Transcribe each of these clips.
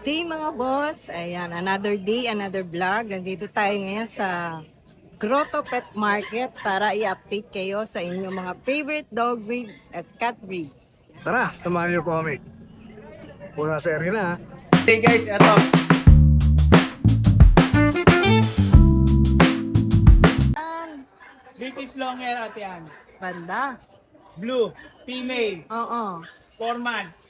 Good day mga boss. Ayan, another day, another vlog. Nandito tayo ngayon sa Grotto Pet Market para i-update kayo sa inyong mga favorite dog breeds at cat breeds. Tara, samahan niyo po kami. Puna sa area na. Hey guys, eto. British long hair ate yan. Banda. Blue, female, Oo. 4 months,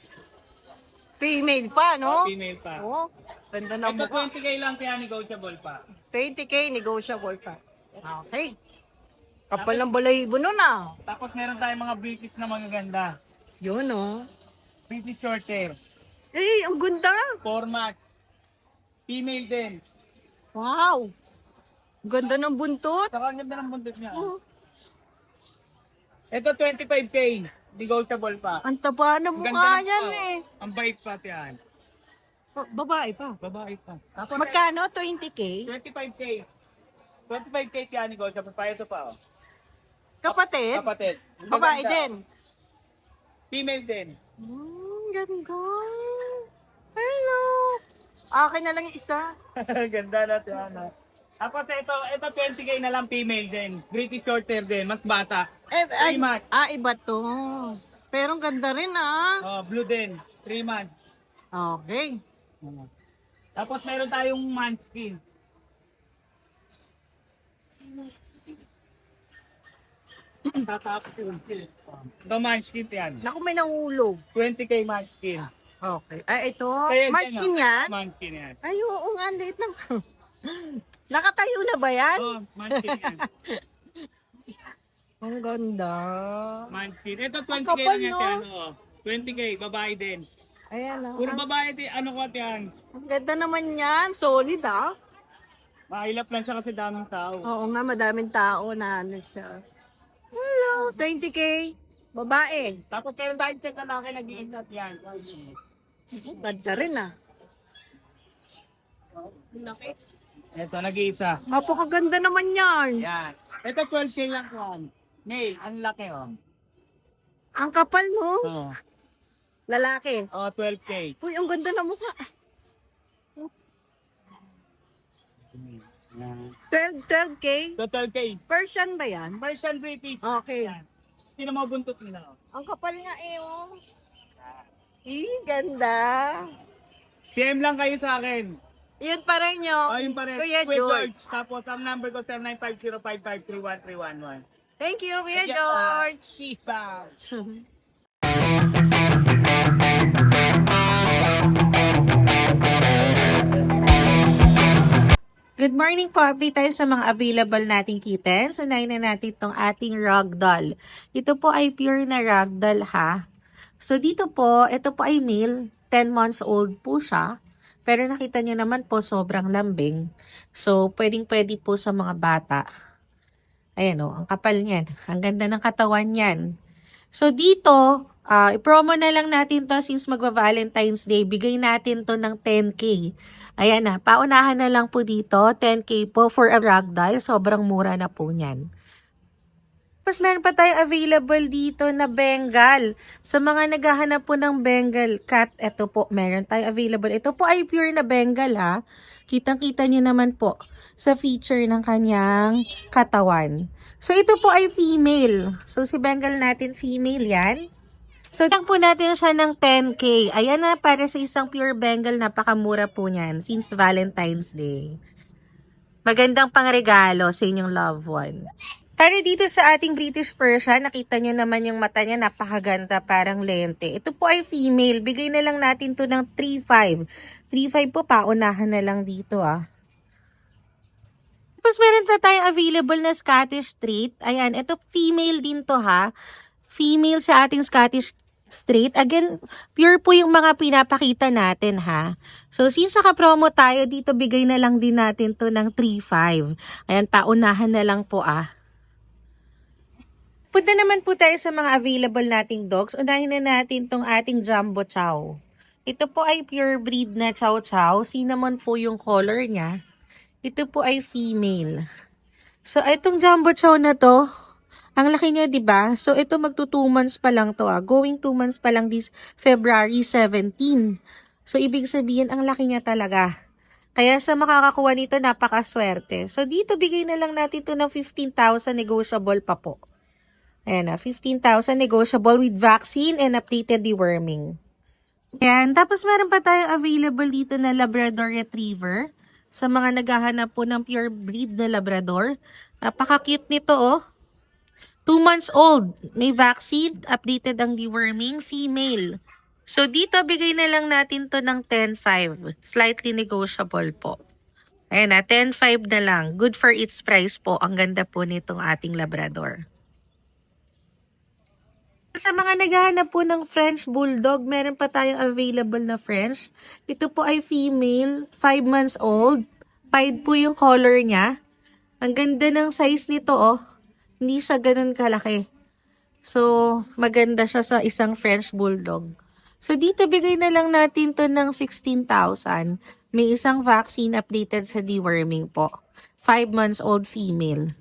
Female pa, no? female pa. Oo. Ganda na Ito mukha. 20k lang kaya negotiable pa. 20K, negotiable pa. Okay. Kapal ng balahibo nun ah. Tapos meron tayong mga British na magaganda. Yun oh. British short hair, Eh, ang ganda. 4 months, female din. Wow. Ganda ng buntot. Saka ang ganda ng buntot niya. Oh, Ito 25k, negotiable pa. ang taba ng Ang mukha ng niyan mukha. eh. Ang bait pa yan. Babae pa. Babae pa. Tapos Magkano? 20K? 25k. 25k kaya negotiable pa. Ito pa oh. Kapatid? Kapatid. Babae Maganda. din. Female din. Ganda. Hello. Akin na lang yung isa. Ganda natin ano. Tapos ito 20k na lang female din. British short hair din, mas bata. Ay, 3 months. iba to. Pero ang ganda rin ah. Oh, blue din, 3 months. Okay. Tapos meron tayong munchkin. Tatapos yun. Ito munchkin yan. Naku, may nahulog. 20k munchkin. Okay. Ay, ito. Kaya Munchkin yan? Munchkin yan. Ay, oo nga. Ang liit ng... Nakatayo na ba yan? Oh, munchkin yan. Ang ganda. Munchkin. Ito Ang 20k kapal, lang yan. no? Ano, 20k, babae din. Ayan ah. Puro babae din. Ano ko yan? Ang ganda naman yan. Solid ah. Mahilap lang siya kasi daming tao. Oo nga, madaming tao na ano siya. Hello, 20K. Babae. Tapos meron tayong check na laki nag-iingat yan. Ganda rin ah. Ito, nag-iisa. Napakaganda naman yan. Yan. Ito 12k lang yan. Male, ang laki oh. Ang kapal no? Oh, Lalaki. 12k. Uy, ang ganda na mukha. Yan. 12K. Ito 12k. Persian ba yan? Persian British. Okay. Yan. Sino mo buntot nila? Oh. Ang kapal nga eh, oh. Ganda. PM lang kayo sa akin. Yun pa rin nyo. O, yun pa rin. Kuya With George. Tapos ang number ko 0950553111. Thank you, Kuya George. She's back. Good morning po. Update tayo sa mga available nating kittens. Unahin na natin itong ating ragdoll. Ito po ay pure na ragdoll ha. So dito po, ito po ay male. 10 months old po siya. Pero nakita nyo naman po sobrang lambing. So pwedeng-pwede po sa mga bata. Ayan o, ang kapal niyan. Ang ganda ng katawan niyan. So dito, i-promo na lang natin to since magva-Valentine's Day. Bigay natin to ng 10K. Ayan na, paunahan na lang po dito. 10K po for a ragdoll. Sobrang mura na po niyan. Tapos meron pa tayong available dito na Bengal. Sa mga naghahanap po ng Bengal cat, ito po, meron tayong available. Ito po ay pure na Bengal ha. Kitang-kita nyo naman po sa feature ng kanyang katawan. So ito po ay female. So si Bengal natin female yan. So lang po natin siya ng 10K. Ayan na, para sa isang pure Bengal, napakamura po niyan since Valentine's Day. Magandang pangregalo sa inyong loved one. Pero dito sa ating British Persian, nakita nyo naman yung mata niya, napakaganda, parang lente. Ito po ay female. Bigay na lang natin to ng 3.5. 3.5 po, paunahan na lang dito ah. Tapos meron pa tayong available na Scottish Straight. Ayan, ito female din to ha. Female sa ating Scottish Straight. Again, pure po yung mga pinapakita natin ha. So since naka-promo tayo, dito bigay na lang din natin to ng 3.5. Ayan, paunahan na lang po ah. Punta naman po tayo sa mga available nating dogs. Unahin na natin tong ating Jumbo Chow. Ito po ay pure breed na Chow Chow. Cinnamon po yung color niya. Ito po ay female. So itong Jumbo Chow na to, ang laki niya 'di ba? So ito magto 2 months pa lang to ah. Going 2 months pa lang this February 17. So, ibig sabihin, ang laki niya talaga. Kaya sa makakakuha nito, napakaswerte. So, dito bigay na lang natin ito ng 15,000 negotiable pa po. Ayan na, 15,000 negotiable with vaccine and updated deworming. Ayan, tapos meron pa tayong available dito na Labrador Retriever. Sa mga naghahanap po ng pure breed na Labrador. Napaka-cute nito oh. 2 months old. May vaccine, updated ang deworming, female. So dito, bigay na lang natin to ng 10,500. Slightly negotiable po. Ayan na, 10,500 na lang. Good for its price po. Ang ganda po nitong ating Labrador. Sa mga naghahanap po ng French Bulldog, meron pa tayong available na French. Ito po ay female, 5 months old. Pied po yung color niya. Ang ganda ng size nito oh. Hindi siya ganun kalaki. So, maganda siya sa isang French Bulldog. So, dito bigay na lang natin to ng 16,000. May isang vaccine updated sa deworming po. 5 months old female.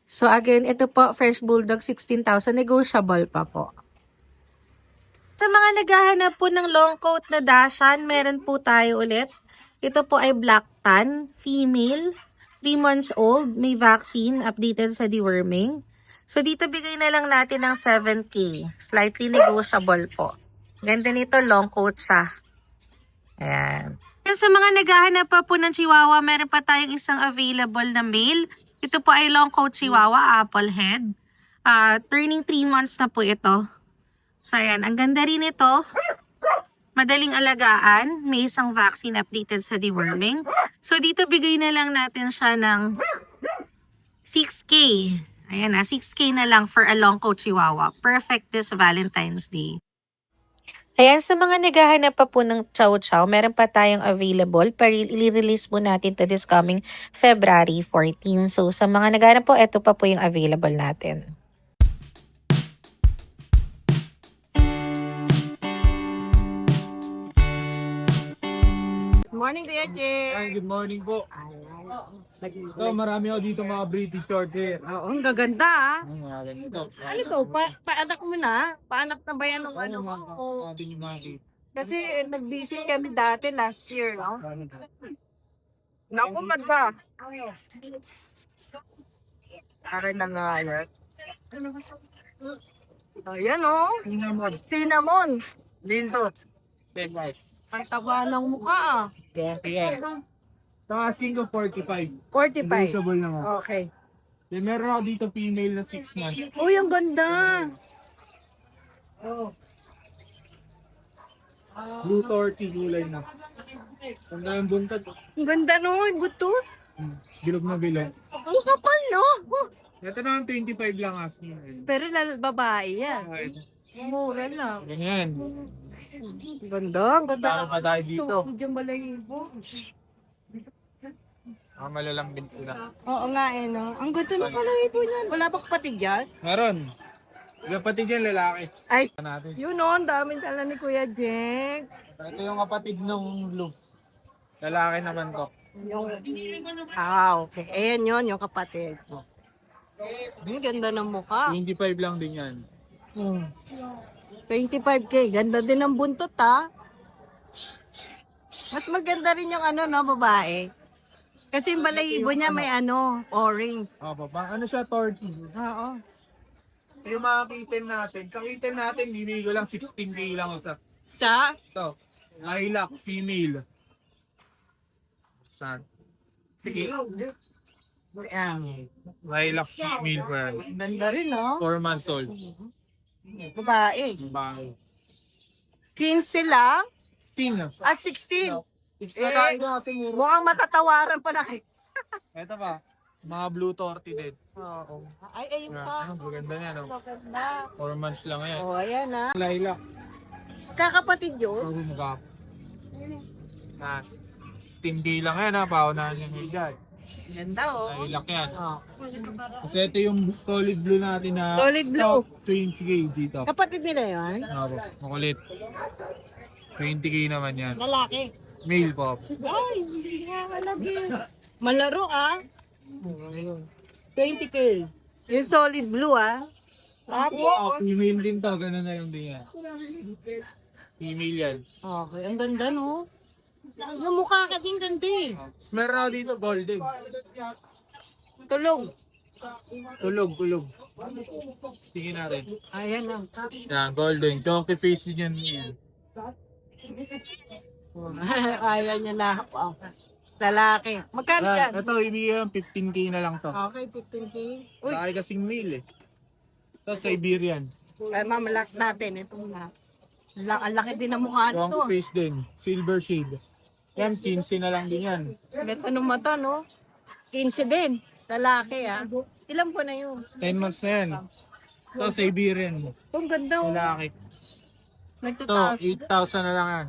So, again, ito po, French Bulldog, 16,000. Negotiable pa po. Sa mga naghahanap po ng long coat na Dachshund, meron po tayo ulit. Ito po ay Black Tan, female. 3 months old, may vaccine, updated sa deworming. So, dito bigay na lang natin ng 7K. Slightly negotiable po. Ganda nito, long coat siya. Ayan. Sa mga naghahanap pa po ng Chihuahua, meron pa tayong isang available na male. Ito po ay long coat Chihuahua, apple head. Turning 3 months na po ito. So, ayan. Ang ganda rin ito. Madaling alagaan, may isang vaccine updated sa deworming. So, dito bigay na lang natin siya ng 6K. Ayan na, 6K na lang for a long coat Chihuahua. Perfect this Valentine's Day. Ayan, sa mga naghahanap pa po ng Chow Chow, meron pa tayong available. I-release po natin to this coming February 14. So, sa mga naghahanap po, ito pa po yung available natin. Morning, Kuya Jay. Ay, good morning po. Ito, marami ako dito mga British Shorthair. Oo, ang gaganda ah. Mga ganito. Ano to? Paanak mo na? Paanak na ba yan ng ano mo? O- Ating mga Kasi nag-busy kami dati last year, no? Naku, magka. Aray na nga yan. Ayan oh. Cinnamon. Cinnamon. Lindot. 10 lives. Ang taba ng mukha ah. Okay. Ito asking ko 45. 45. Negotiable na nga. Okay. Then meron ako dito female na 6 months. Uy, ang ganda. Oh. Blue torty gulay na. Tanda yung buntag. Ang ganda no, buto. Bilog na bilog. Ang kapal no. Ito naman 25 lang asking. Pero babae yan. Okay. Mura lang. Ganyan. Ganda, ang ganda. Tama pa tayo dito. So, diyan balahibo. Malalambing sila. Oo nga eh, no? Ang ganda ng balahibo niyan. Wala bang patig yan? Meron. Kapatid yan lalaki. Ay, Natin. yun o, ang daming tala ni Kuya Jeng. Ito yung kapatid ng blue. Lalaki naman to. Okay. Ayan yun, yung kapatid. Ang ganda ng mukha. 25 lang din yan. 25K. Ganda din ng buntot, ha? Mas maganda rin yung ano, no, babae. Kasi yung balahibo niya may ano, orange. Baba. Ano siya, torty? Oo. Yung mga kitten natin. Kakitin natin, bibigay ko lang 16K lang isa. Sa? Ito. Lilac, female. Saan? Sige. Ayan. Lilac, female pa yan. Ganda rin, no? 4 months old. Babae. Bahay. 15 lang? 16. 16. Lalaki ko kasi mura. Mukhang matatawaran pa na. Ito pa. Mga blue torty din. Oo. Ay, ayun pa. Maganda niya, no? Maganda. 4 months lang yan. Oh, ayan ha. Lilac. Kakapatid yun. Puro magap. Na. 16K lang yan, ha? Paunahan niya yung dyan. Ganda oh. Lilac yan. Oh. Kasi ito yung solid blue natin na Solid blue. 20K dito. Kapatid nila yun? Ako, makulit. 20K naman yan. Lalaki. Male po. Ay, hindi nga kalagi. Malaro ah. 20K. Yung solid blue ah. Tapos. Female din to, ganun na lang din yan. Female yan. Okay, ang ganda no. Yung mukha kasing ganda eh. Meron ako dito, golden. Tulog. Tulog. Tingin natin. Ayan na. Yan, golden. Donkey face yun yan. Ayan niya na. Oh. Lalaki. Magkano yan? Ito, ibigay 15k na lang to. Okay, 15K. Uy, Laki kasing male eh. Ito, Siberian. ay ma'am, last natin. Ito na. Ang laki din ng mukha nito. Donkey face din. Silver shade. Yan, 15 na lang din yan. Ganda ng mata, no? 15 din. Lalaki, ah. Ilan po na yun? 10 months na yan. Ito, Siberian. Ang ganda, oh. Lalaki. Ito, Nagtataas. 8,000 na lang yan.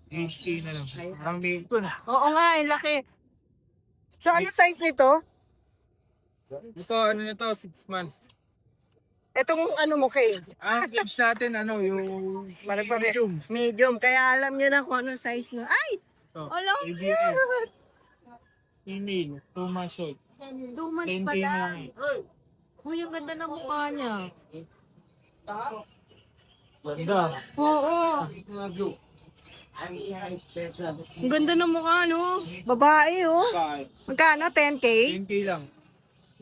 8k na lang. Parang male ko na. Oo nga, ang laki. So, ano size nito? Ito, ano nito, 6 months. Itong ano mo, Kay? Ang age natin, ano, yung Pare-pare. medium. Medium. Kaya alam niyo na kung anong size nyo. Ay! Ito, Alam ABS. Female, 2 months old. Duman 10K pala. na lang eh. Uy, ang ganda ng mukha niya. Ganda. Oo. Ang ganda ng mukha, no? Babae, oh. Magkano? 10K? 10k lang.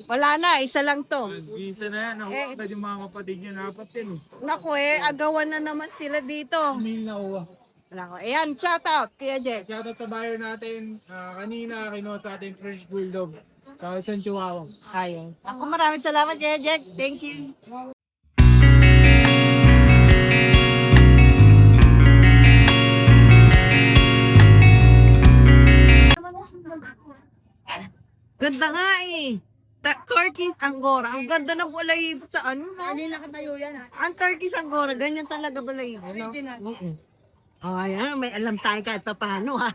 Wala na, isa lang to. Isa na yan, nakuha yung mga kapatid niya, dapat din. Naku agawan na naman sila dito. Female na uwa. Wala ko. Ayan, shout out, Kuya Jack. Shoutout sa buyer natin, kanina kinuha sa ating French Bulldog, sa San Chihuahua. Ayun. Ako maraming salamat, Kuya Jack. Thank you. Ganda nga eh. Turkish Angora. Ang ganda ng balahibo sa ano, no? Hindi nakatayo yan, ha? Ang Turkish Angora, ganyan talaga balahibo, no? Original. Oh, ayan. May alam tayo kahit pa paano, ha?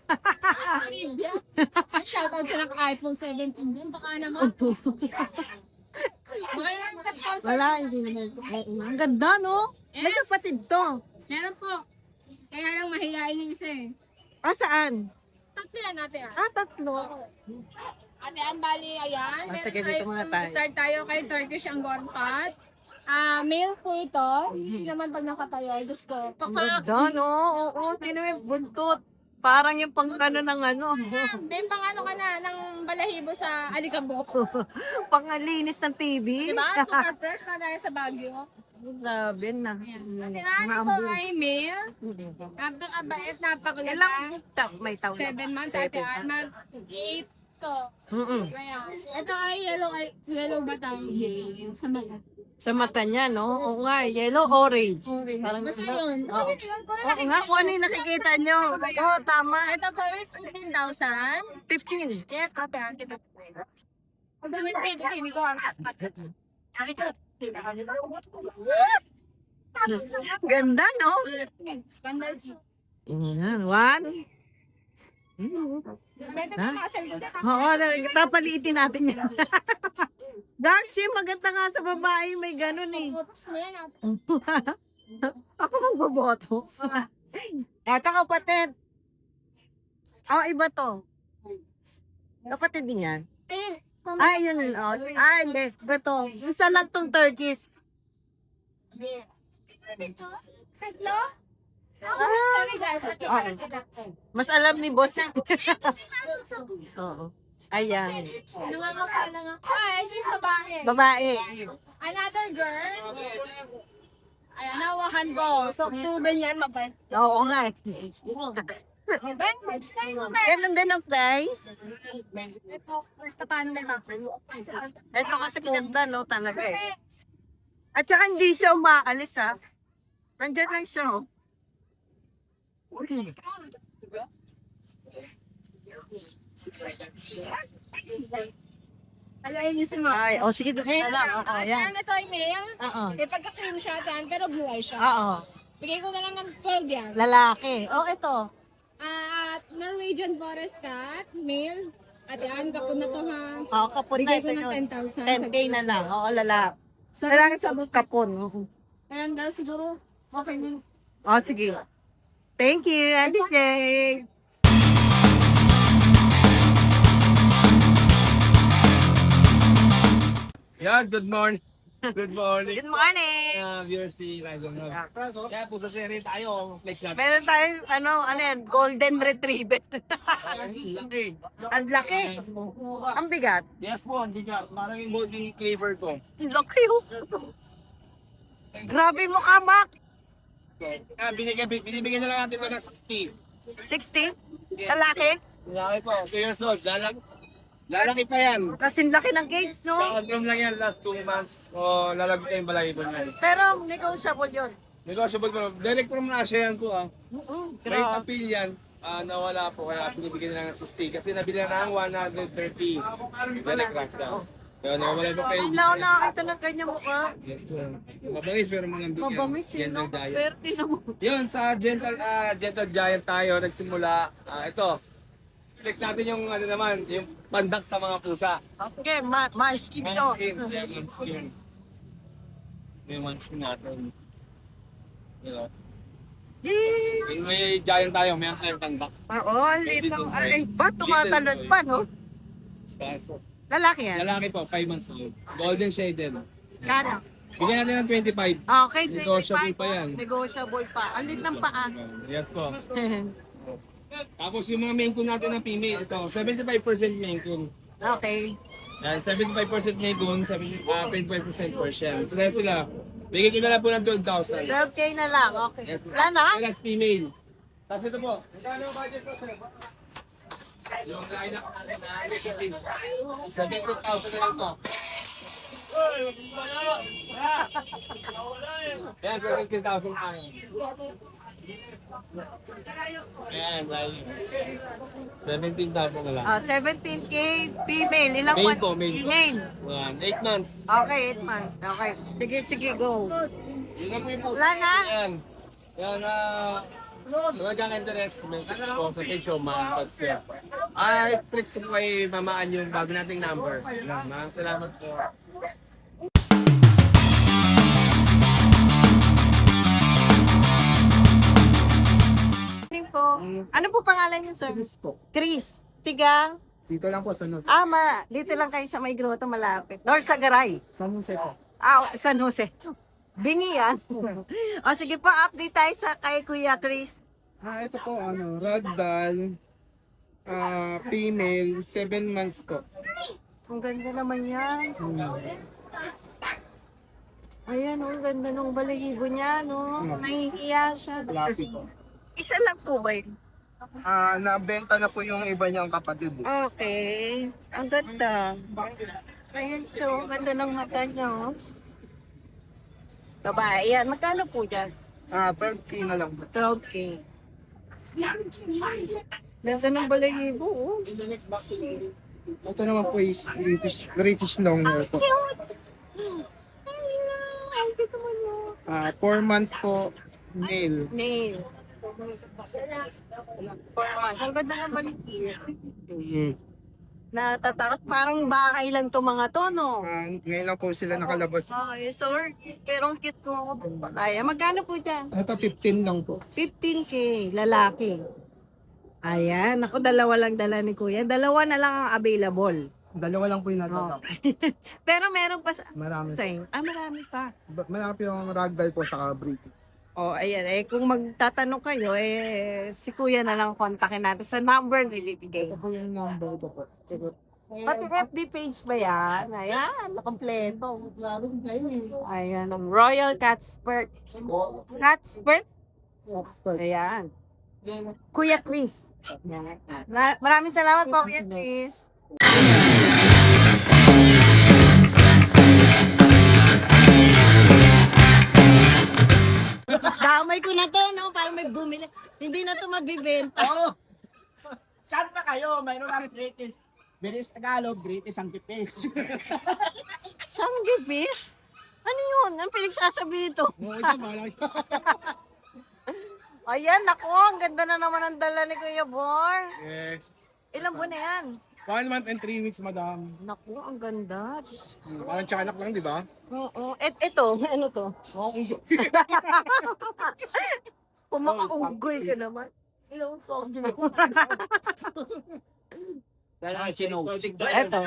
Shoutout sa ng iPhone 17 din. Baka naman. Baka naman ka-sponsor. Wala, hindi naman. Ang ganda, no? May kapatid to. Meron po. Kaya lang mahihain yung isa eh. Ah, saan? Tatlo yan natin ah. Ah, tatlo. Ate, ang bali, ayan. Ah, sige, Meron dito muna tayo. Start tayo kay Turkish Angora Pat. Male po ito. Hindi naman pag nakatayo. Diyos ko. Ang ganda, no? Oo, tinan mo yung buntot. Parang yung pangkano ng ano. May pang ano ka na, ng balahibo sa alikabok. Pangalinis ng TV. Diba? Super fresh na tayo sa Baguio. Sabi na. Ate, ito ay male. Napakabait, napakulit. Ilang may taon 7 months, ate Ann. Mag-8 to. Kaya, ito ay yellow ba tawag dito? Sa mga. Sa mata niya, no? Oo nga, yellow, orange. Parang Basta yun. Basta yun. Oo nga, kung ano yung nakikita nyo. Oo, tama. Ito po is 15,000. 15. Yes, ate Ann. Ang dami hindi ko ang Ganda, no? Standard. Yan, one. Pwede ba makasalita? Oo, papaliitin natin yan. Darcy, maganda nga sa babae, may ganun eh. Photos mo yan. Ako kung boboto. Eto kapatid. Iba to. Kapatid din yan. Ay, yun. Oh. Ay, hindi. Ito. Isa lang tong Turkish. Hello? Sorry guys. Mas alam ni boss. Oo. Ayan. Nangangapala nga. Ay, si babae. Babae. Another girl. Ayan, nawakan ko. So, proven yan, mabait. Oo nga. Ganun din ang price. Ito, first na paano na natin. Ito kasi ganda, no? Talaga eh. At saka hindi siya umaalis, ha? Nandyan lang siya, oh. Alayin niyo si Ma. Ay, oh, sige, doon na lang. Oo, Ayan, yan. ito ay male. Oo. Eh, pagka-screenshot yan, pero blue eye siya. Oo. Bigay ko na lang ng 12 yan. Lalaki. Oh, ito. At Norwegian Forest Cat, male. At yan, kapon na to ha. Oo, kapon na Bigay ito ko ng yun. 10,000. 10K na lang. Oo, lalaki. Lalaki sa kapon. Ayan daw siguro, okay na. Oh, sige. Thank you, Auntie Jane. Yan, good morning. Good morning. Good morning! Viewers ni Rizon Hub. Kaya po sa series tayo, flex natin. Meron tayong, ano yan, golden retriever. Laki. Ang laki. Ang bigat. Yes po, hindi ka. Maraming golden cleaver ko. Ang laki oh. Grabe mo ka, Mac. Binibigyan na lang natin ito ng 60. 60? Lalaki? Laki po, 2 years old. Lalaki pa yan. Kasing laki ng cage, no? Sa room lang yan, last 2 months. O lalagay tayong balahibo niyan. Pero negotiable yun. Negotiable po. Direct from Russia yan po ah. Rate Grabe. appeal yan. Nawala po kaya binibigyan na lang ng 60 kasi nabili na ng 130 direct Russia. Kaya nawala po kayo. Hindi ako nakakita ng kanya mukha. Yes po. Mabangis pero mga bigyan. Mabamis yun, no? Gentle giant. Pero tinan mo. Yun, sa gentle giant tayo nagsimula. Ito. Flex natin yung ano naman, yung pandak sa mga pusa. Okay, ma-skip ito. Munchkin. Yung munchkin natin. Diba? Yung may giant tayo, may tayong pandak. Oo, ang liit ng, ay, ba, tumatalon pa, no? Spaso. Lalaki yan. Lalaki po, 5 months old. Golden shaded. Kano? Bigyan natin ng 25. Okay, 25. Negotiable pa yan. Negotiable pa. Ang liit ng paa. Yes po. Tapos yung mga main coon natin ng female, ito, 75% main coon. Okay. Yan, 75% main coon, 25% Persian. Ito na sila. Bigyan ko na lang po ng 12,000. 12K na lang. Okay. Yes. Wala na? That's female. Tapos ito po. Magkano ang budget po, sir? Yung line up natin na 70,000 na lang to. Yan, 17,000 na. Ayan, right. 17,000 na lang. 17K female. Ilang Male months? po, male. Male. Yan, 8 months. Okay, 8 months. Okay. Sige, sige, go. Yun na po yung puso. Wala na? Yan. Yan, kung nagkaka-interest, message po sa page show, mga siya. Tricks ko po ay mamaan yung bago nating number. Yan, maraming salamat po. Morning po. Ano po pangalan niyo, sir? Chris po. Chris. Tiga. Dito lang po sa Nus. Dito lang kayo sa may grotto malapit. Or sa Garay. Sa Nuse po. San Jose. Bingi yan. O sige po, update tayo sa kay Kuya Chris. Ito po, ragdoll, female, 7 months po. Ang ganda naman yan. Ayan, ang ganda ng balahibo niya, no? Nahihiya siya. Fluffy po. Isa lang po ba yun? Nabenta na po yung iba niyang kapatid. Okay. Ang ganda. Ayan, so, ang ganda ng mata niya, oh. Babae, yan. Magkano po dyan? 12K na lang po. 12K. Ganda ng balahibo, oh. Ito naman po is British Longhair po. Ang ganda mo niya. 4 months po, male. Nail. 4 months. Ang ganda ng balahibo. Natatakot. Parang bahay lang to mga to, no? Ngayon lang po sila nakalabas. Okay, sir. Pero ang cute mo. Ay, magkano po dyan? Ito 15 lang po. 15K, lalaki. Ayan, ako dalawa lang dala ni Kuya. Dalawa na lang ang available. Dalawa lang po yung Oh. natataw. Pero meron pa sa... Marami. Same. Marami pa. Marami yung ragdoll po sa British. Oh, ayan. Kung magtatanong kayo, si Kuya na lang kontakin natin sa number na ibibigay. Ito po yung number ko po. Pati FB page ba yan? Ayan, nakompleto. Ayan, ang Royal Catspert. Catspert? Ayan. Kuya Chris. Ayan. Maraming salamat po, Kuya Chris. Damay ko na to, no? Para may bumili. Hindi na to mabibenta. Saan pa kayo? Mayroon kami British. British Tagalog, British ang pipis. Sanggipis? Ano yun? Ang pinagsasabi nito? Ayan, ako. Ang ganda na naman ang dala ni Kuya Bor. Yes. Ilang buwan na yan? 1 month and 3 weeks, madam. Naku, ang ganda. Diyos. Parang tiyanak lang, di ba? Oo. Ito, ano to? Pumakaunggoy ka naman. Ilang song. Eto.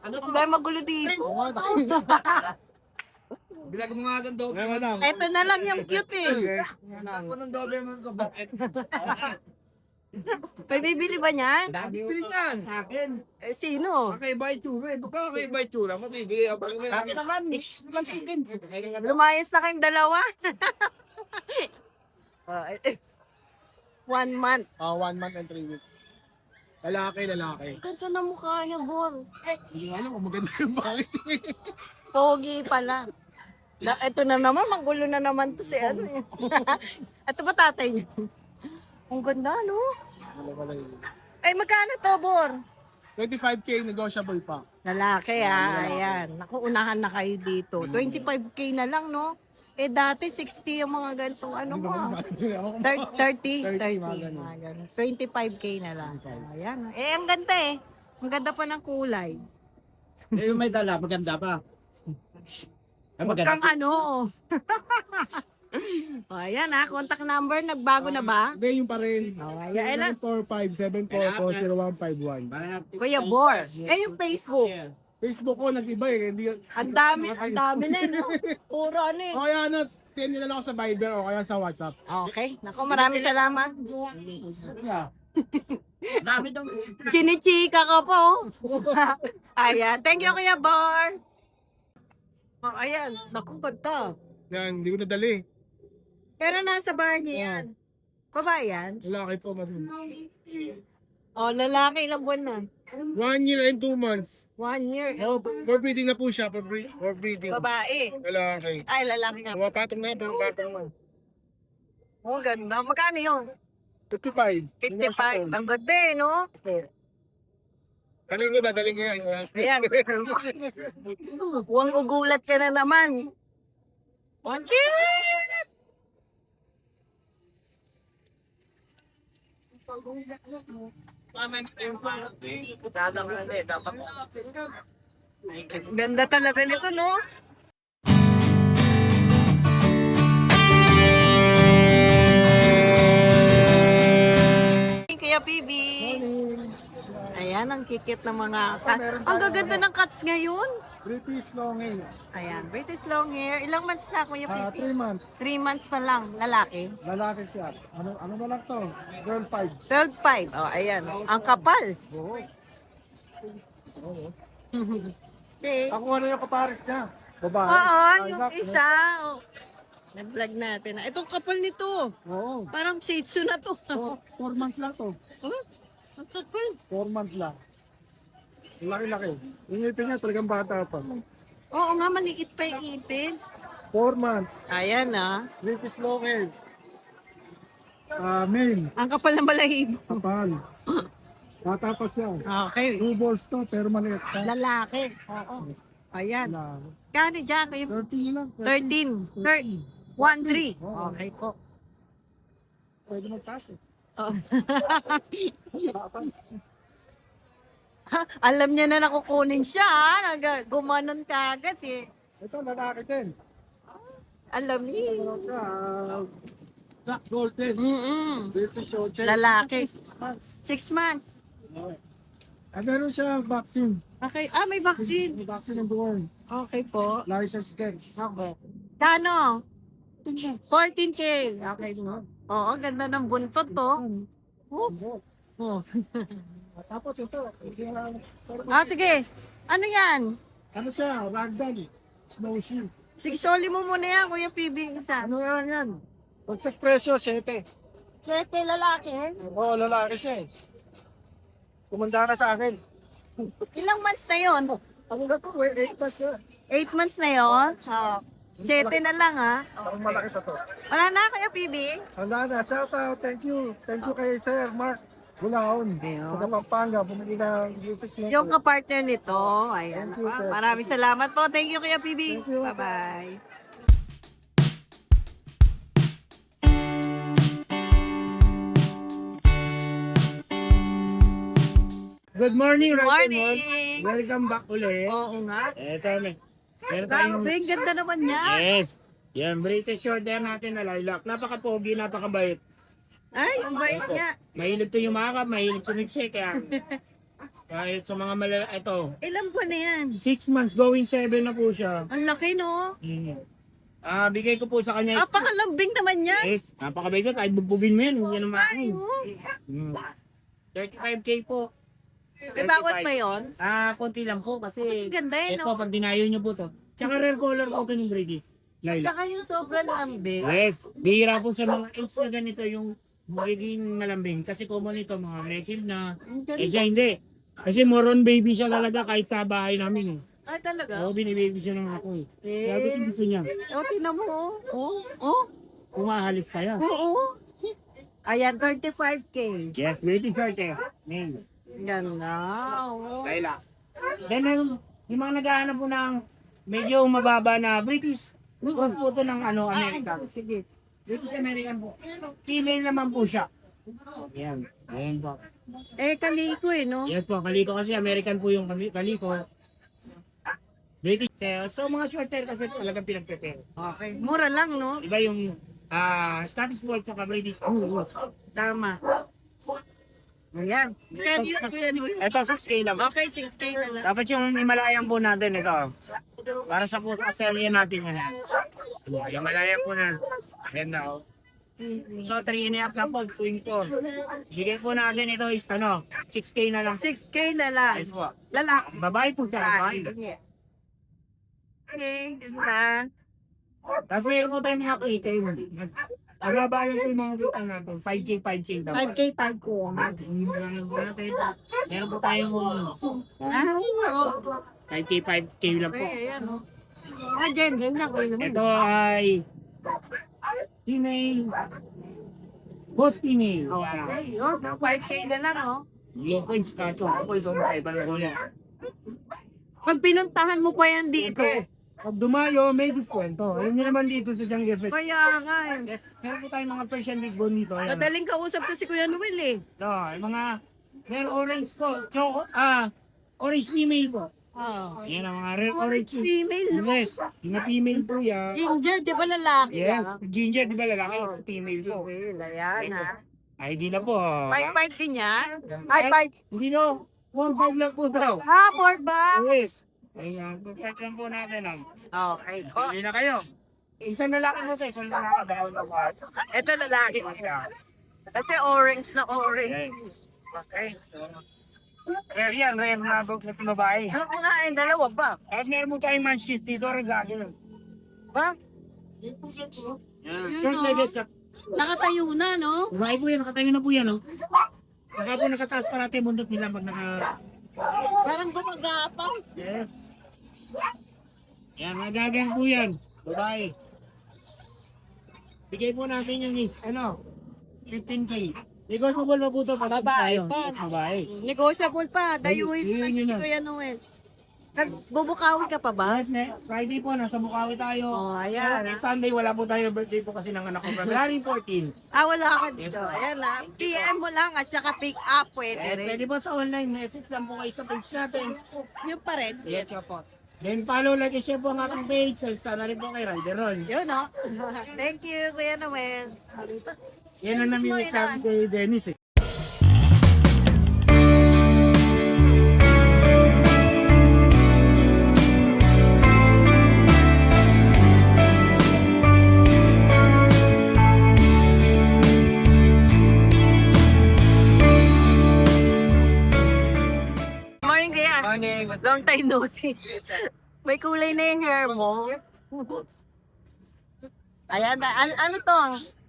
Ano ba magulo dito? Bilag mo nga doon doon. Eto na lang yung cute eh. Ako ng doble mo ko ba? May bibili ba niyan? Bibili yan. Sa akin. Eh, sino? Kakaiba itsura. Baka kakaiba itsura. Mabibili ako. Akin naman. Lumayas na kayong dalawa. 1 month. 1 month and 3 weeks. Lalaki. Ganda na mukha niya, Bor. Hindi alam kung maganda yung bakit. Pogi pala. Ito na naman, magulo na naman to si ano eh. Ito ba tatay niya? Ang ganda, no? Ay, magkano to, Bor? 25K negotiable pa. Lalaki, ayan. Naku, unahan na kayo dito. 25K na lang, no? Eh, dati 60 yung mga ganitong ano mo. 30? 30, mga ganun. Mga ganun. 25K na lang. Ayan. Eh, ang ganda eh. Ang ganda pa ng kulay. Eh, yung may dala, maganda pa. Ay, Huwag kang ano. O, ayan contact number, nagbago na ba? Hindi, yung pa rin. Ayan na. 0945-744-0151. Kuya Bor. Eh, yung Facebook. Facebook ko, nag-iba eh. Hindi, Ang dami na eh, no? Puro ano eh. o kaya ano, PM nyo na lang ako sa Viber o kaya sa WhatsApp. Okay. Naku, maraming salamat. Dami daw. Chinichika ka po. Ayan. Thank you, Kuya Bor. Oh, ayan. Naku, ganda. Yan, hindi ko nadali. Pero nasa bar niya yan. Babae yan? Lalaki po, madun. Oh, lalaki. Ilang buwan na? 1 year and 2 months. 1 year. Oh, for breeding na po siya, for breeding. Babae. Lalaki. Ay, lalaki nga. Patong na, patong na. Oh, ganda. Magkano yun? 55. 55. Ang ganda eh, no? Kanino dadaling ko yan? Ayan. Huwag ugulat ka na naman. Ang cute! Ganda talaga nito, no? Kuya PB. Ayan, ang kikit ng mga cat. Ang gaganda ng cats ngayon. British long hair. Ayan, British long hair. Ilang months na, Kuya PB? 3 months. 3 months pa lang, lalaki. Lalaki siya. Ano ba lang to? Girl 5. 12.5. Oh, ayan. Ang kapal. Okay. Ako ano yung kapares niya? Babae. Oo, yung Anak, isa. Oh. Nag-vlog natin. Itong kapal nito. Oo. Parang shih tzu na to. 4 months lang to. Huh? Ang kapal. 4 months lang. Laki-laki. Yung ipin niya talagang bata pa. Oo nga, manikit pa yung ipin. 4 months. Ayan British long hair. Male. Ang kapal ng balahibo. Kapal. Bata pa siya. Okay. 2 balls to, pero maliit pa. Lalaki. Oo. Ayan. Wala. Kano dyan? 13 lang. 13. 1-3. Okay po. Pwede mag-pass eh. Oh. Alam niya na nakukunin siya, ha? Gumanon ka agad, eh. Ito, lalaki din. Alam niya. Black golden. British short hair. Lalaki. 6 months. 6 months. Meron siya vaccine. Okay. Ah, may vaccine. May vaccine ng buwan. Okay po. License din. Okay. Kano? 14K. Okay mo. Oo, ganda ng buntot to. Oh. Tapos ito. Ah, sige. Ano yan? Ano siya? Ragdoll. Snowshoe. Sige, soli mo muna yan, Kuya PB, isa. Ano yan? Pagsak presyo, 7. 7 lalaki. Oo, lalaki siya eh. Kumanda na sa akin. Ilang months na yon? Ano na to? 8 months siya. 8 months na yon? 7 na lang, ha? Ang malaki pa to. Wala na, Kuya PB? Wala na. Shout out. Thank you. Thank you kay Sir Mark Bulaon. Sa Pampanga. Bumili na British lang. Yung kapartner nito. Ayan. Thank you, sir. Maraming salamat po. Thank you, Kuya PB. Thank you. Bye-bye. Good morning, Good right morning. Welcome back ulit. Oo nga. Eto, meron tayong... Grabe, ang ganda naman niya. Yes! Yan, British short hair natin na lilac. Napaka-pogi, napakabait. Ay, ang bait niya. Mahilig to yung makakap, mahilig sumiksik. Kaya kahit sa mga ito, Ilan po na yan? 6 months going 7 na po siya. Ang laki, no? Bigay ko po sa kanya is, Napakalambing naman yan. yes, napakabait ka, kahit bugbugin mo yan, hindi yan naman. 35k po. May bawat ba yun? Konti lang po kasi, Ganda eh, yes no? po, pag dinayo nyo po to. Tsaka rare color po ito ng British. Lilac. Tsaka yung sobrang lambing. Yes, bihira po sa mga eggs na ganito yung magiging malambing. Kasi common ito, mga aggressive na. Siya hindi. Kasi moron baby siya talaga kahit sa bahay namin. Ay, talaga? Oo, binibaby siya ng ako. Kaya gusto niya. O, tingnan mo, oh. Oh, Kumahalis pa yan. oo. Ayan, 35K. Yes, waiting short eh. Main. Ganda. Oh. Kaila. Then, yung mga naghahanap po ng medyo mababa na British, cross po ito ng American. Sige. British American po. Female naman po siya. Yan. Ayan po. Kaliko eh, no? Yes po, kaliko kasi American po yung kaliko. British. So mga short hair kasi talagang pinagprepare. Okay. Mura lang, no? Iba yung Scottish Fold sa British. Tama. Ayan. Ito 6K lang. Okay, 6K na lang. Dapat yung Himalayan po natin ito. Para sa po sa serye natin yan. Yung Himalayan po natin. Ayan na oh. So 3.5 na po, swing po. Bigay po natin ito is 6K na lang. 6K na lang. Yes po. Lalaki. Babae po siya. Babae. Okay, ganda. Tapos mayroon po tayong mga kita yun. Agabayan ko yung mga kita natin. 5K daw. 5K, 5K. Meron po tayong 5K, 5K lang po. Ayan, oh. Jen, ganyan ko yun. Ito ay female. Hot female. Okay, oh, 5K na lang, oh. Loko yung skato. Ako yung iba na kuya. Pag pinuntahan mo pa yan dito. Pag dumayo, may diskwento. Ayun nyo naman dito sa Jungle Effect. Kaya nga, eh. Yes, meron po tayong mga Persian Big Bone dito. Ayan. Madaling kausap to si Kuya Noel, eh. Ito, yung mga rare orange po. Orange female po. Oh. Yan ang mga rare orange. Female, no? Yes, yung na female po yan. Ginger, di ba lalaki? Yes, ginger, di ba lalaki? Female po. Female, ayan, ha. ID na po. 5-5 din yan? Ay, 5. Hindi no, 1.5 lang po daw. Ha, 4 ba? Yes. Ayan, pagkat lang po natin. Okay. Hindi na kayo. Isang lalaki mo sa isang lalaki. Dahil na po. Ito lalaki. Kasi orange na orange. Yes. Okay, so. Rare yan, rare na dog na babae. Ako nga, yung dalawa pa. At meron mo tayong munchkins dito, regalo lang. Ba? Short legged ka. Nakatayo na, no? Babae po yan, nakatayo na po yan, no? Baka po nakataas pa natin bundot nila pag naka... Parang gumagapang. Yes. Yan, magagang po yan. Babae. Bigay po natin yung 15K. Negotiable na po ito. Babae pa. Yes, babae. Negotiable pa. Dayuhin mo Yun, na yun si na. Kuya Noel. Nagbubukawi ka pa ba? Yes, Friday po, nasa Bukawi tayo. Oh, ayan. Next Sunday, wala po tayo birthday po kasi ng anak ko. February 14. Wala ka dito. Ayan na. PM mo lang at saka pick up. Pwede Yes, rin. pwede po sa online. Message lang po kayo sa page natin. Yung pa rin. Yes, po. Then follow, like, and share po ang ating page. Sa na rin po kay Rideron. Yun, no? Thank you, Kuya Noel. Yan ang namimiss namin kay Dennis eh. Morning, Kuya. Morning. Long time no see. May kulay na yung hair mo. Ayan, ano to?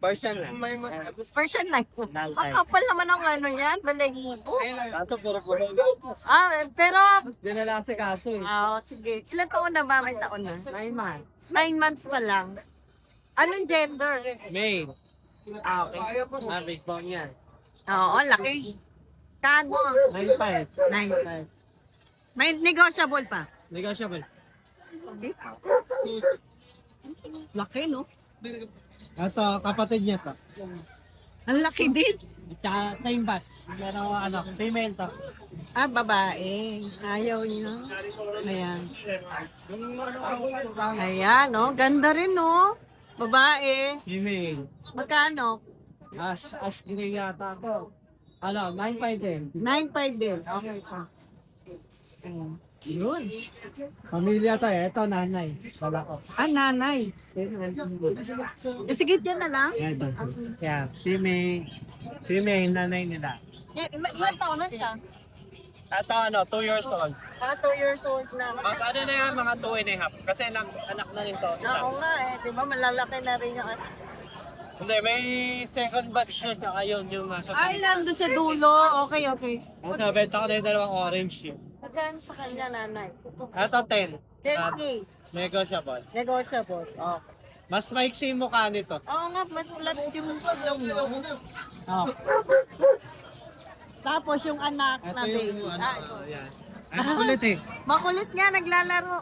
Person lang. Version lang. Ang kapal naman ang ano yan, balahibo. Ito, puro. Pero, Dinala si kaso eh. sige. Ilan taon na ba? May taon na? 9 months. 9 months pa lang. Anong gender? May. Okay. Big bone yan. Oo, laki. Kano? 9.5. 9 May negotiable pa. Negotiable. Laki, no? Ito, kapatid niya to. Ang laki din. Tsaka same batch. Pero female to. Babae. Ayaw niya. Ayan. Ayan, no? Ganda rin, no? Babae. Female. Magkano? As grey yata to. Ano, 9.5 din. 9.5 din. Okay pa. Yun. Pamilya to eh. Ito, nanay. Dala ko. Ah, nanay. Sige, dyan na lang. Yan, ito. Yan, female. Female, nanay nila. Ilan taon na siya? Ito, 2 years old. 2 years old na. Ano na yan, mga 2 and a half. Kasi anak na rin to. Oo nga eh, di ba malalaki na rin yung ano. Hindi, may second batch na tsaka yun yung nasa. Ay, nandun sa dulo. Okay, okay. Ang benta ko na yung dalawang orange yun. Magkano sa kanya, nanay? Ito, 10. 10K. Negotiable. Negotiable. Okay. Mas maiksi yung mukha nito. Oo nga, mas ulat yung tulong mo. Oh. Tapos yung anak Ito na baby. yung ano, ito. yan. Ay, kulit eh. Makulit nga, naglalaro.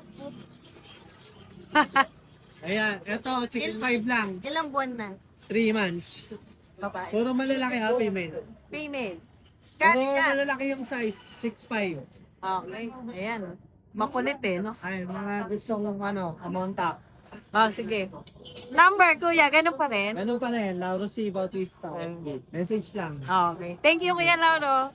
Ayan, ito, chicken 5 lang. Ilang buwan na? 3 months. Babae. Puro malalaki ha, female. Female. Puro Kani ka? malalaki yung size, 6'5". Okay. Ayan. Makulit eh, no? Ay, mga gustong amonta. Sige. Number, kuya, ganun pa rin? Ganun pa rin, Lauro C. Bautista. Message lang. Okay. Thank you, Kuya Lauro.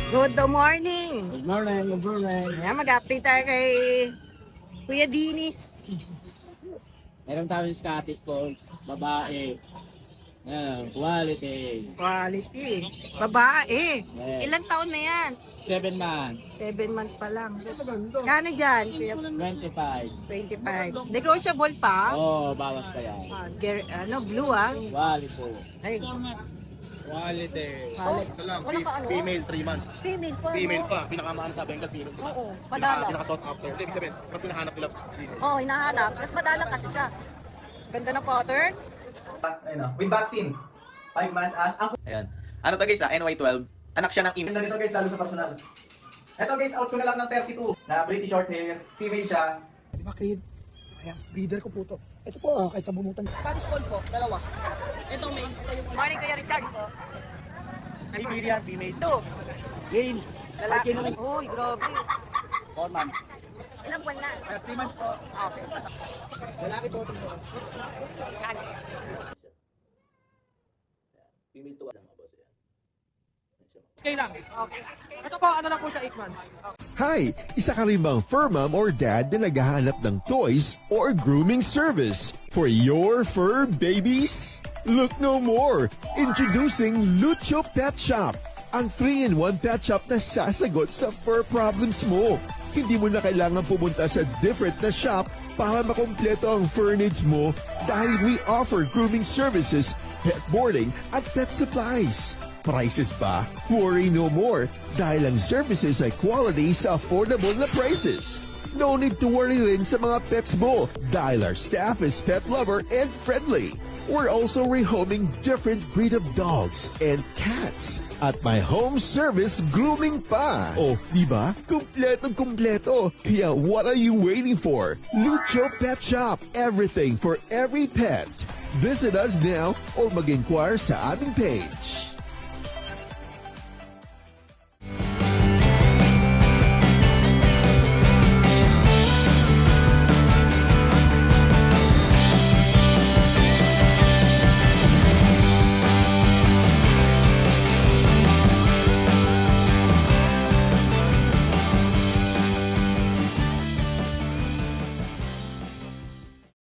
Good morning. Good morning, good morning. Ayan, mag-update tayo kay Kuya Dinis. Meron tayong Scottish Fold, babae. Ayan, quality. Quality. Babae. Yes. Ilang taon na yan? 7 months, 7 months pa lang. Kano dyan? Kuya? 25. 25. Negotiable pa? Oh, bawas pa yan. Blue ah. Quality. Ay, Quality. Isa lang, female 3 months. female pa. Female pa, pinakamaan sa Bengal female. Diba? Oo, madala. Pinaka-sought after. Hindi, ibig sabihin, mas hinahanap nila female. Oo, hinahanap. Mas madalang kasi siya. Ganda ng pattern. Ayun, with vaccine. 5 months as ang Ayan. Ano to guys NY12. Anak siya ng ganda nito guys, lalo sa personal. Ito guys, out ko na lang ng 32 na British short hair. Female siya. Di ba, kid? Ayan, breeder ko po to. Ito po, kahit sa bunutan. Scottish Fold po, dalawa. Ito may, ito yung Morning, Kuya Richard. Iberian female. Ito. Yale. Lalaki. Uy, grabe. 4 months. Ilang buwan na? 3 months po. Okay. Lalaki po. Okay lang. Ito po, ano lang po siya 8 months. Hi! Isa ka rin bang fur mom or dad na naghahanap ng toys or grooming service for your fur babies? Look no more! Introducing Lucho Pet Shop, ang 3-in-1 pet shop na sasagot sa fur problems mo. Hindi mo na kailangan pumunta sa different na shop para makompleto ang fur needs mo dahil we offer grooming services, pet boarding at pet supplies. Prices ba? Worry no more dahil ang services ay quality sa affordable na prices. No need to worry rin sa mga pets mo dahil our staff is pet lover and friendly. We're also rehoming different breed of dogs and cats at my home service grooming pa. Oh, di ba? Kumpletong-kumpleto. Kaya what are you waiting for? Lucho Pet Shop. Everything for every pet. Visit us now or mag-inquire sa aming page.